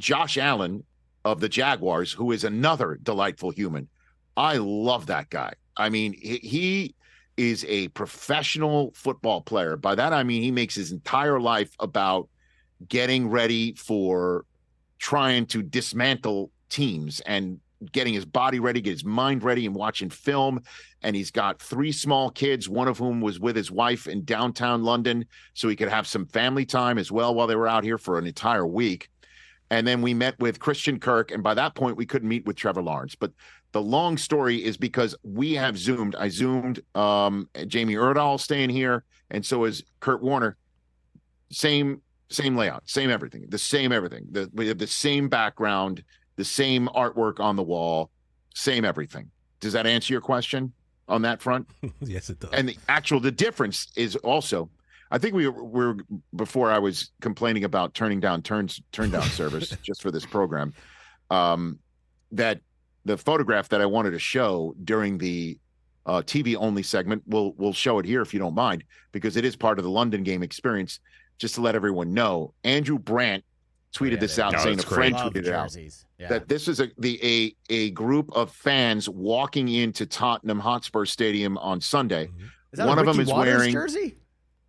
Josh Allen of the Jaguars, who is another delightful human. I love that guy. I mean, he is a professional football player. By that, I mean, he makes his entire life about getting ready for trying to dismantle teams and getting his body ready, get his mind ready, and watching film. And he's got 3 small kids, one of whom was with his wife in downtown London, so he could have some family time as well while they were out here for an entire week. And then we met with Christian Kirk, and by that point, we couldn't meet with Trevor Lawrence. But the long story is because we have Zoomed. I Zoomed Jamie Erdahl staying here, and so is Kurt Warner. Same layout, same everything, the same everything. We have the same background, the same artwork on the wall, same everything. Does that answer your question on that front? Yes, it does. And the difference is also, I think we were before I was complaining about turn down service just for this program, that the photograph that I wanted to show during the TV only segment, we'll show it here if you don't mind, because it is part of the London game experience. Just to let everyone know, Andrew Brandt tweeted this out, saying a friend tweeted it out, that this is a group of fans walking into Tottenham Hotspur Stadium on Sunday. Is that one a of them Ricky is Waters wearing jersey?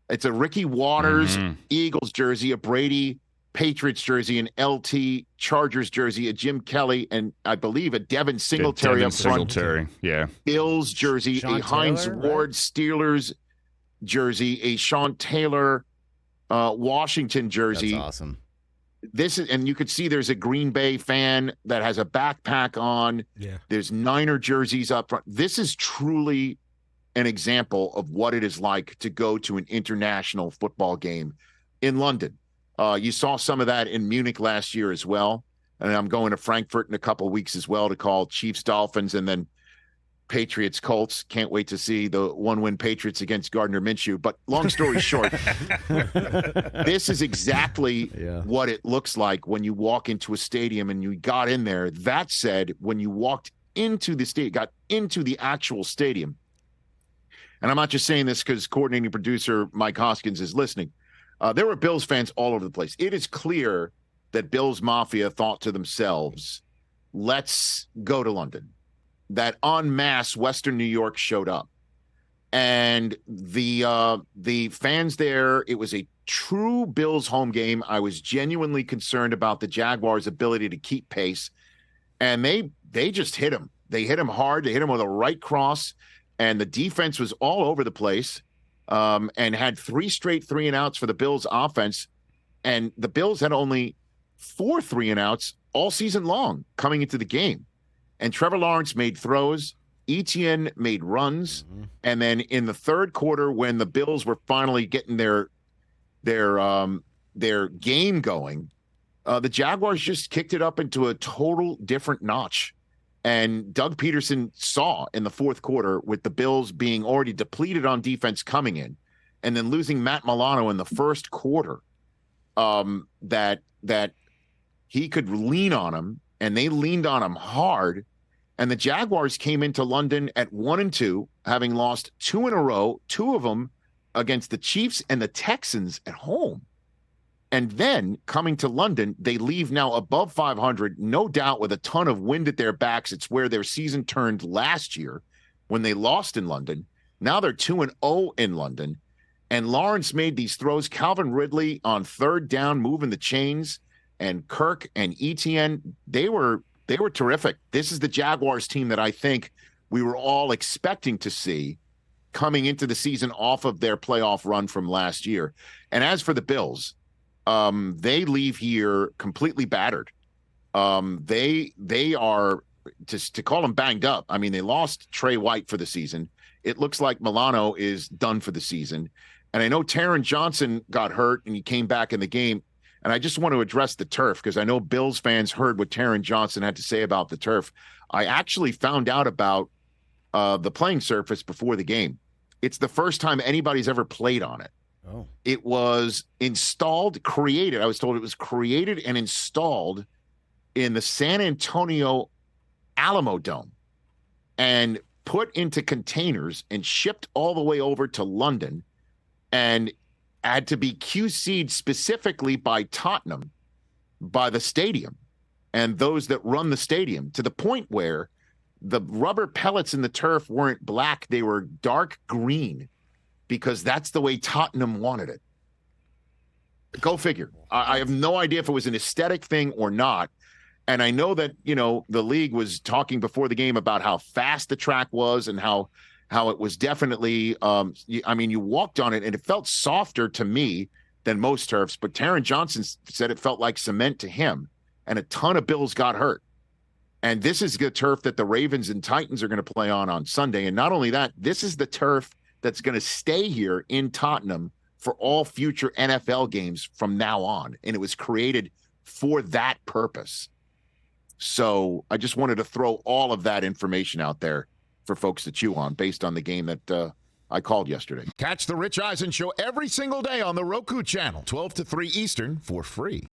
It's a Ricky Waters Eagles jersey, a Brady Patriots jersey, an LT Chargers jersey, a Jim Kelly, and I believe a Devin Singletary up front. Yeah. Bills jersey, Sean a Heinz Taylor, Ward right? Steelers jersey, a Sean Taylor Washington jersey. That's awesome. This is, and you could see there's a Green Bay fan that has a backpack on. Yeah. There's Niner jerseys up front. This is truly an example of what it is like to go to an international football game in London. You saw some of that in Munich last year as well. And I'm going to Frankfurt in a couple of weeks as well to call Chiefs Dolphins and then Patriots Colts. Can't wait to see the 1-win Patriots against Gardner Minshew. But long story short, this is exactly what it looks like when you walk into a stadium and you got in there. That said, when you walked into the stadium, got into the actual stadium, and I'm not just saying this because coordinating producer Mike Hoskins is listening, there were Bills fans all over the place. It is clear that Bills Mafia thought to themselves, let's go to London. That en masse Western New York showed up. And the fans there, it was a true Bills home game. I was genuinely concerned about the Jaguars' ability to keep pace. And they just hit him. They hit him hard. They hit him with a right cross. And the defense was all over the place and had 3 straight 3-and-outs for the Bills offense. And the Bills had only 4 3-and-outs all season long coming into the game. And Trevor Lawrence made throws. Etienne made runs. And then in the third quarter, when the Bills were finally getting their game going, the Jaguars just kicked it up into a total different notch. And Doug Peterson saw in the fourth quarter, with the Bills being already depleted on defense coming in, and then losing Matt Milano in the first quarter, that he could lean on him, and they leaned on him hard. And the Jaguars came into London at 1-2, having lost 2 in a row, 2 of them against the Chiefs and the Texans at home. And then coming to London, they leave now above 500, no doubt with a ton of wind at their backs. It's where their season turned last year when they lost in London. Now they're 2-0 in London. And Lawrence made these throws. Calvin Ridley on third down, moving the chains. And Kirk and Etienne, they were terrific. This is the Jaguars team that I think we were all expecting to see coming into the season off of their playoff run from last year. And as for the Bills, they leave here completely battered. They are, to call them banged up. I mean, they lost Trey White for the season. It looks like Milano is done for the season. And I know Taron Johnson got hurt and he came back in the game. And I just want to address the turf because I know Bills fans heard what Taron Johnson had to say about the turf. I actually found out about the playing surface before the game. It's the first time anybody's ever played on it. Oh. It was created. I was told it was created and installed in the San Antonio Alamo Dome and put into containers and shipped all the way over to London and had to be QC'd specifically by Tottenham, by the stadium. and those that run the stadium, to the point where the rubber pellets in the turf weren't black, they were dark green, because that's the way Tottenham wanted it. Go figure. I have no idea if it was an aesthetic thing or not. And I know that, the league was talking before the game about how fast the track was and how it was definitely, you walked on it and it felt softer to me than most turfs, but Taron Johnson said it felt like cement to him, and a ton of Bills got hurt. And this is the turf that the Ravens and Titans are going to play on Sunday. And not only that, this is the turf that's going to stay here in Tottenham for all future NFL games from now on. And it was created for that purpose. So I just wanted to throw all of that information out there for folks to chew on based on the game that I called yesterday. Catch the Rich Eisen Show every single day on the Roku channel, 12 to 3 Eastern, for free.